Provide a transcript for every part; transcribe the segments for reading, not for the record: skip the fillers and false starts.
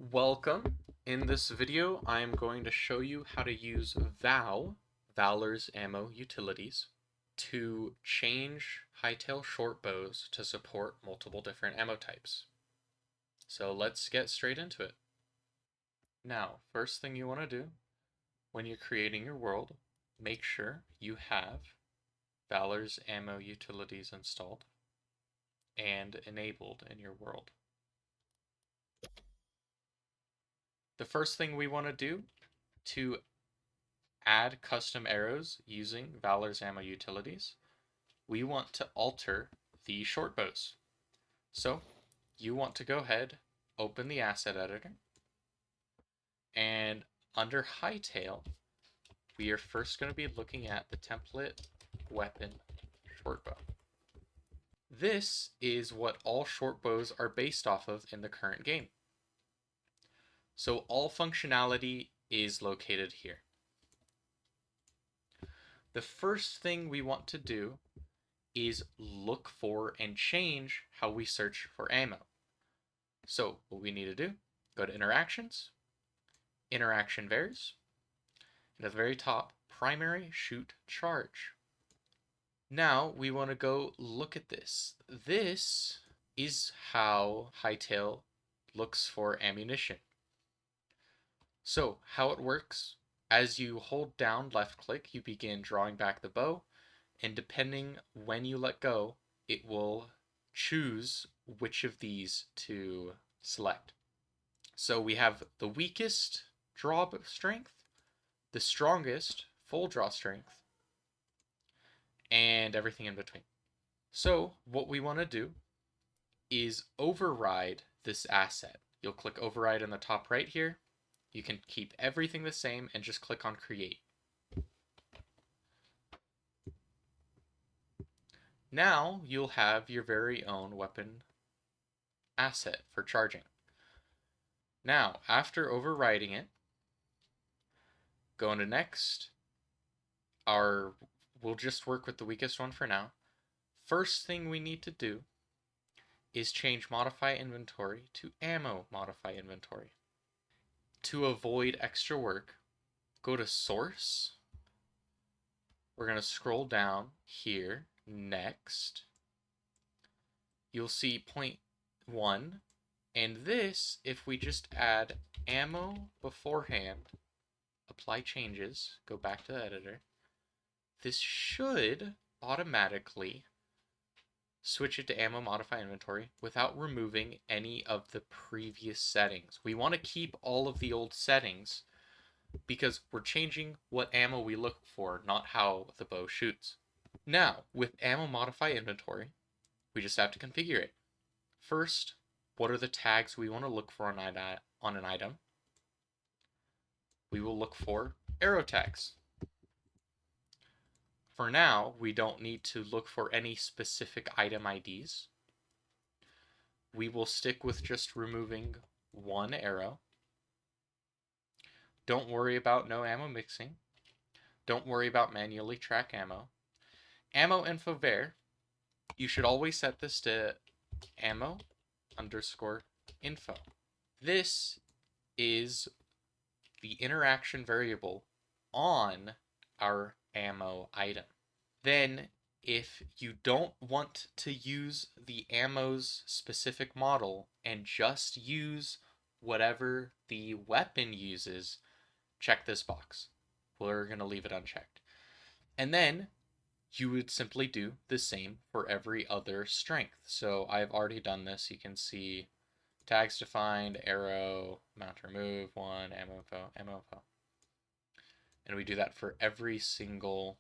Welcome. In this video, I am going to show you how to use VAU, Valor's Ammo Utilities, to change Hytale Shortbows to support multiple different ammo types. So let's get straight into it. Now, first thing you want to do when you're creating your world, make sure you have Valor's Ammo Utilities installed and enabled in your world. The first thing we want to do to add custom arrows using Valor's Ammo Utilities, we want to alter the shortbows. So you want to go ahead, open the asset editor, and under Hytale, we are first going to be looking at the template weapon shortbow. This is what all shortbows are based off of in the current game. So all functionality is located here. The first thing we want to do is look for and change how we search for ammo. So what we need to do, go to Interactions, Interaction Varies, and at the very top, Primary Shoot Charge. Now we want to go look at this. This is how Hytale looks for ammunition. So how it works, as you hold down left click, you begin drawing back the bow, and depending when you let go, it will choose which of these to select. So we have the weakest draw strength, the strongest full draw strength, and everything in between. So what we want to do is override this asset. You'll click override in the top right here. You can keep everything the same and just click on create. Now you'll have your very own weapon asset for charging. Now, after overriding it, go into next. We'll just work with the weakest one for now. First thing we need to do is change Modify Inventory to AmmoModifyInventory. To avoid extra work, go to Source. We're going to scroll down here. Next, you'll see point 1, and this, if we just add ammo beforehand, apply changes, go back to the editor, this should automatically switch it to AmmoModifyInventory without removing any of the previous settings. We want to keep all of the old settings because we're changing what ammo we look for, not how the bow shoots. Now, with AmmoModifyInventory, we just have to configure it. First, what are the tags we want to look for on an item? We will look for arrow tags. For now, we don't need to look for any specific item IDs. We will stick with just removing one arrow. Don't worry about no ammo mixing. Don't worry about manually track ammo. Ammo info var, you should always set this to ammo_info. This is the interaction variable on our ammo item. Then, if you don't want to use the ammo's specific model and just use whatever the weapon uses, check this box. We're going to leave it unchecked. And then you would simply do the same for every other strength. So I've already done this. You can see tags defined, arrow, mount remove, 1, ammo info. And we do that for every single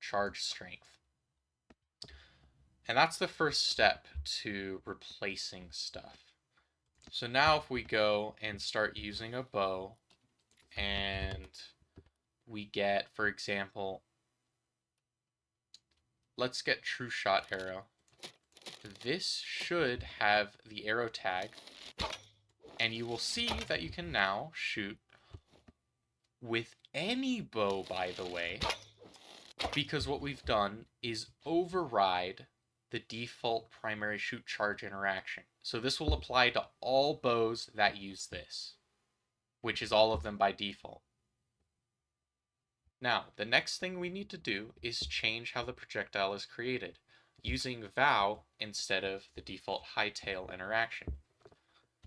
charge strength. And that's the first step to replacing stuff. So now if we go and start using a bow and we get, for example, let's get true shot arrow. This should have the arrow tag, and you will see that you can now shoot with any bow, by the way, because what we've done is override the default primary shoot charge interaction. So this will apply to all bows that use this, which is all of them by default. Now, the next thing we need to do is change how the projectile is created, using VAU instead of the default Hytale interaction.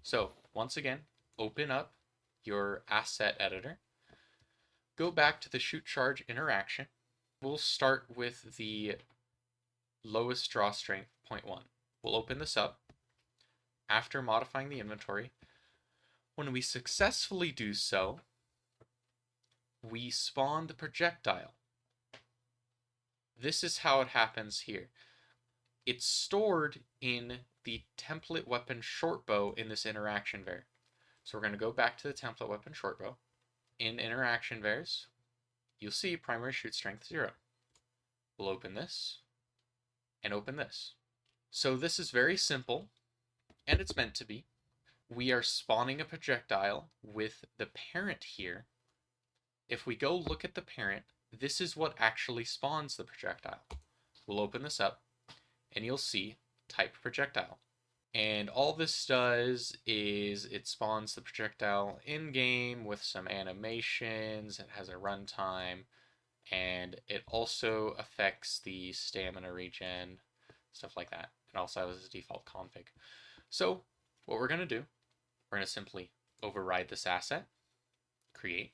So, once again, open up your asset editor, go back to the shoot charge interaction. We'll start with the lowest draw strength, 0.1. We'll open this up. After modifying the inventory, when we successfully do so, we spawn the projectile. This is how it happens here. It's stored in the template weapon shortbow in this interaction var. So we're going to go back to the template weapon shortbow. In interaction vars, you'll see primary shoot strength 0. We'll open this and open this. So this is very simple, and it's meant to be. We are spawning a projectile with the parent here. If we go look at the parent, this is what actually spawns the projectile. We'll open this up, and you'll see type projectile. And all this does is it spawns the projectile in-game with some animations, it has a runtime, and it also affects the stamina regen, stuff like that. It also has a default config. So what we're going to do, we're going to simply override this asset, create,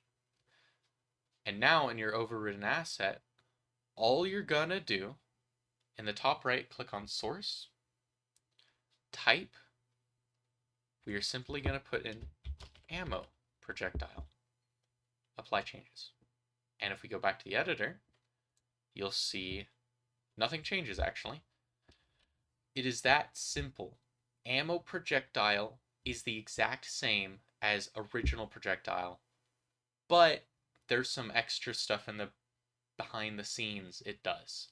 and now in your overridden asset, all you're going to do, in the top right, click on source, type, we are simply going to put in AmmoProjectile, apply changes. And if we go back to the editor, you'll see nothing changes actually. It is that simple. AmmoProjectile is the exact same as original projectile, but there's some extra stuff in the behind the scenes it does.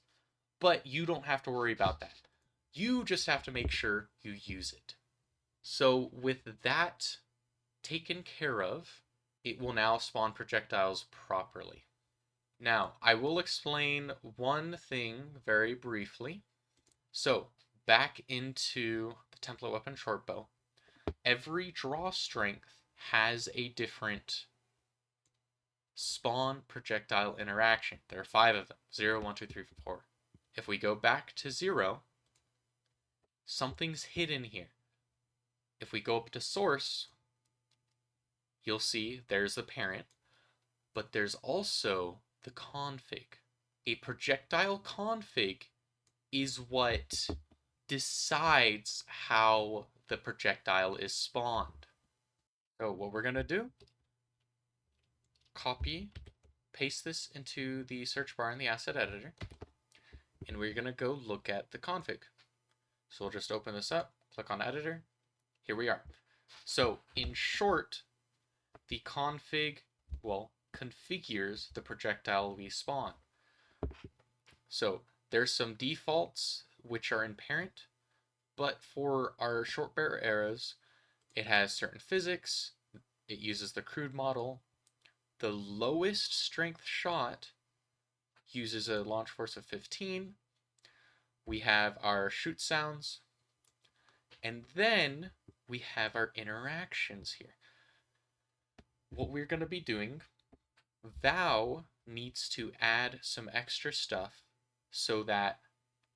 But you don't have to worry about that. You just have to make sure you use it. So with that taken care of, it will now spawn projectiles properly. Now, I will explain one thing very briefly. So, back into the template weapon shortbow, every draw strength has a different spawn projectile interaction. There are 5 of them, 0, 1, 2, 3, 4. If we go back to 0, something's hidden here. If we go up to source, you'll see there's the parent, but there's also the config. A projectile config is what decides how the projectile is spawned. So what we're going to do, copy, paste this into the search bar in the asset editor, and we're going to go look at the config. So we'll just open this up, click on editor, here we are. So in short, the config, configures the projectile we spawn. So there's some defaults which are in parent, but for our short barrel arrows, it has certain physics, it uses the crude model. The lowest strength shot uses a launch force of 15. We have our shoot sounds, and then we have our interactions here. What we're going to be doing, VAU needs to add some extra stuff so that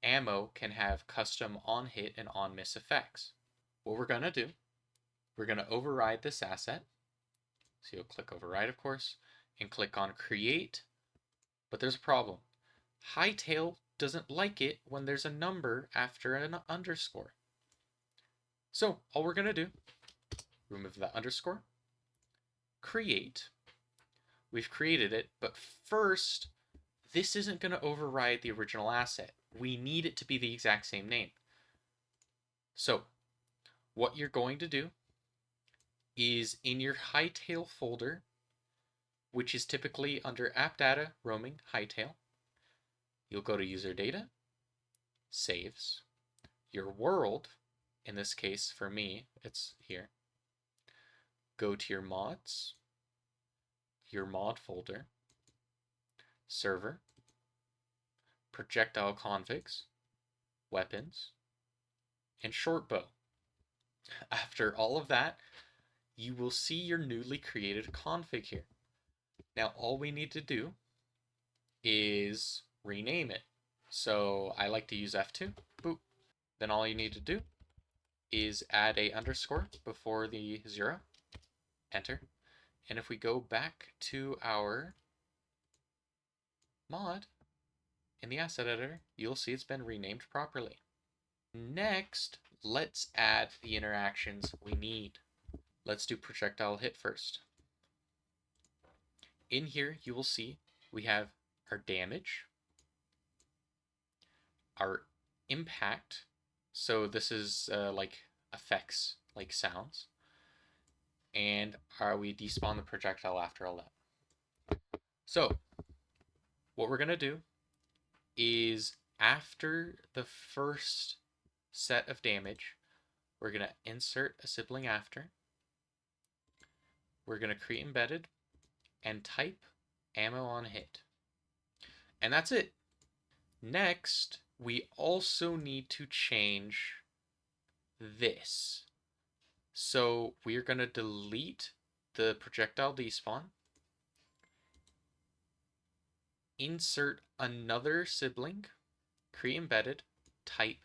ammo can have custom on hit and on miss effects. What we're going to do, we're going to override this asset. So you'll click override, of course, and click on create, but there's a problem. Hytale doesn't like it when there's a number after an underscore. So all we're going to do, remove that underscore, create. We've created it, but first, this isn't going to override the original asset. We need it to be the exact same name. So what you're going to do is in your Hytale folder, which is typically under app data, roaming, Hytale, you'll go to user data, saves, your world, in this case for me, it's here, go to your mods, your mod folder, server, projectile configs, weapons, and shortbow. After all of that, you will see your newly created config here. Now all we need to do is rename it. So I like to use F2. Boop. Then all you need to do is add a underscore before the 0. Enter. And if we go back to our mod in the asset editor, you'll see it's been renamed properly. Next, let's add the interactions we need. Let's do projectile hit first. In here, you will see we have our damage, our impact. So this is like effects, like sounds. And we despawn the projectile after all that. So what we're going to do is after the first set of damage, we're going to insert a sibling after. We're going to create embedded and type ammo on hit. And that's it. Next, we also need to change this. So we're going to delete the projectile despawn, insert another sibling, create embedded, type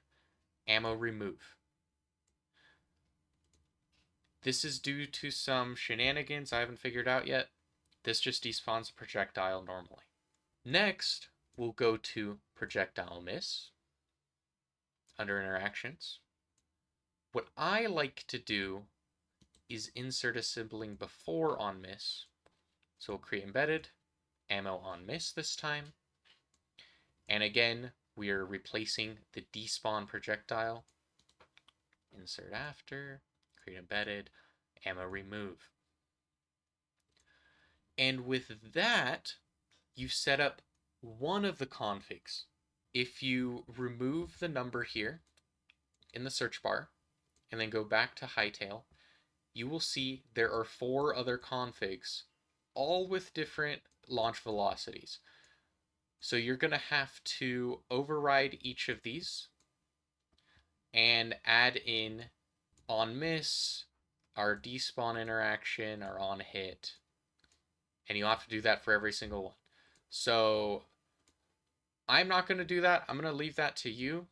ammo remove. This is due to some shenanigans I haven't figured out yet. This just despawns a projectile normally. Next, we'll go to projectile miss under interactions. What I like to do is insert a sibling before on miss. So we'll create embedded, ammo on miss this time. And again, we are replacing the despawn projectile. Insert after, create embedded, ammo remove. And with that, you set up one of the configs. If you remove the number here in the search bar and then go back to Hytale, you will see there are 4 other configs, all with different launch velocities. So you're going to have to override each of these and add in on miss, our despawn interaction, our on hit, and you'll have to do that for every single one. So I'm not going to do that. I'm going to leave that to you.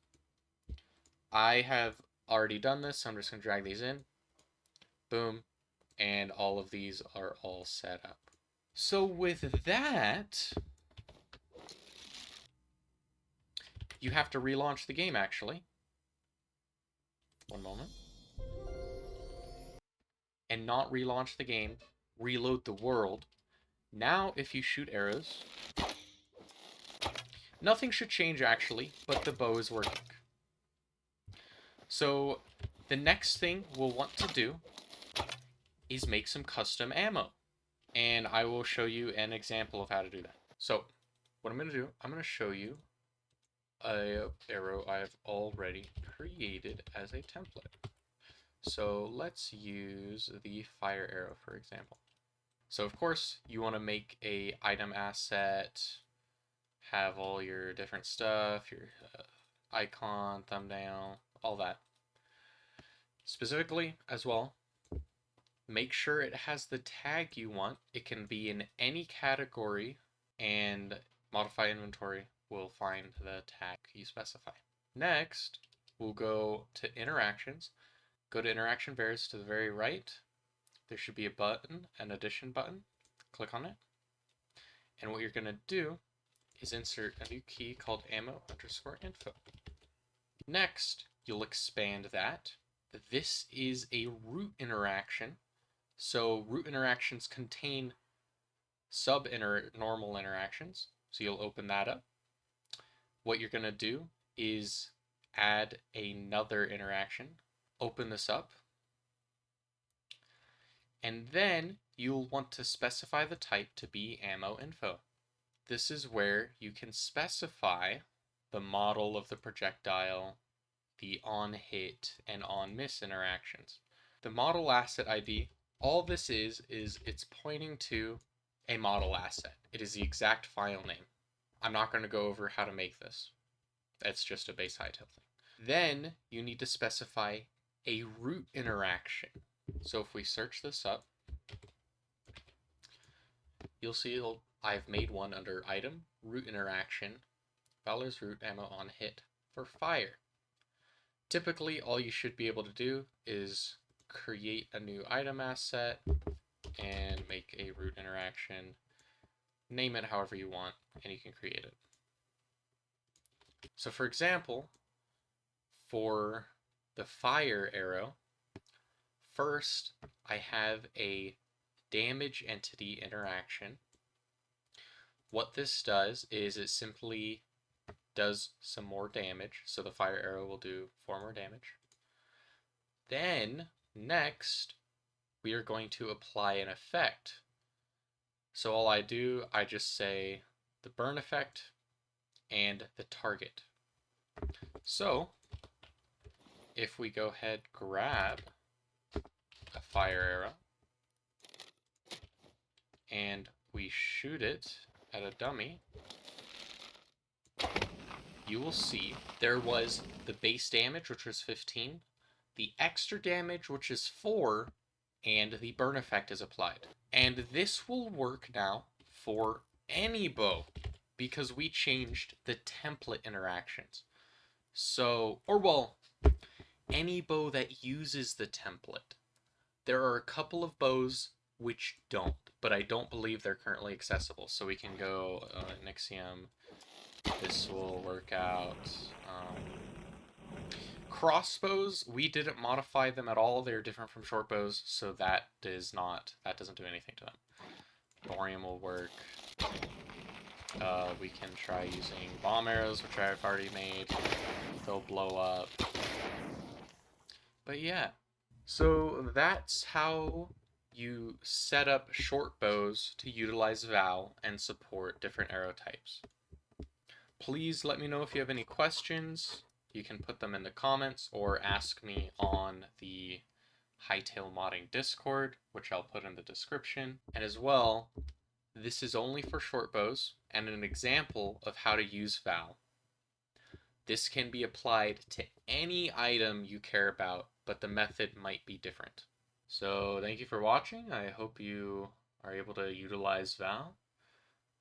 I have already done this, so I'm just going to drag these in. Boom. And all of these are all set up. So with that, you have to relaunch the game, actually. One moment. And not relaunch the game, reload the world. Now, if you shoot arrows, nothing should change actually, but the bow is working. So the next thing we'll want to do is make some custom ammo. And I will show you an example of how to do that. So what I'm going to do, I'm going to show you an arrow I've already created as a template. So let's use the fire arrow, for example. So of course, you want to make a item asset, have all your different stuff, your icon, thumbnail, all that. Specifically, as well, make sure it has the tag you want. It can be in any category, and AmmoModifyInventory will find the tag you specify. Next, we'll go to interactions. Go to interaction varies to the very right. There should be a button, an addition button. Click on it. And what you're going to do is insert a new key called ammo_info. Next, you'll expand that. This is a root interaction. So root interactions contain normal interactions. So you'll open that up. What you're going to do is add another interaction. Open this up. And then you'll want to specify the type to be ammo info. This is where you can specify the model of the projectile, the on hit and on miss interactions. The model asset ID, all this is it's pointing to a model asset. It is the exact file name. I'm not going to go over how to make this. That's just a base Hytale thing. Then you need to specify a root interaction. So if we search this up, you'll see I've made one under item, root interaction, Valor's root ammo on hit for fire. Typically, all you should be able to do is create a new item asset and make a root interaction, name it however you want, and you can create it. So for example, for the fire arrow, first I have a damage entity interaction. What this does is it simply does some more damage, so the fire arrow will do 4 more damage. Then, next, we are going to apply an effect. So all I do, I just say the burn effect and the target. So, if we go ahead, grab a fire arrow, and we shoot it at a dummy, you will see there was the base damage, which was 15, the extra damage, which is 4, and the burn effect is applied. And this will work now for any bow, because we changed the template interactions. So, or well, any bow that uses the template. There are a couple of bows which don't, but I don't believe they're currently accessible. So we can go Nixium. This will work out. Crossbows, we didn't modify them at all. They're different from shortbows, so that doesn't do anything to them. Thorium will work. We can try using bomb arrows, which I've already made. They'll blow up. But yeah, so that's how you set up shortbows to utilize VAU and support different arrow types. Please let me know if you have any questions. You can put them in the comments or ask me on the Hytale modding Discord, which I'll put in the description. And as well, this is only for shortbows and an example of how to use VAU. This can be applied to any item you care about, but the method might be different. So thank you for watching. I hope you are able to utilize VAU,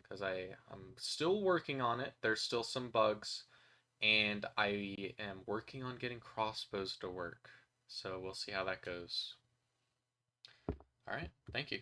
because I'm still working on it. There's still some bugs, and I am working on getting crossbows to work. So we'll see how that goes. All right, thank you.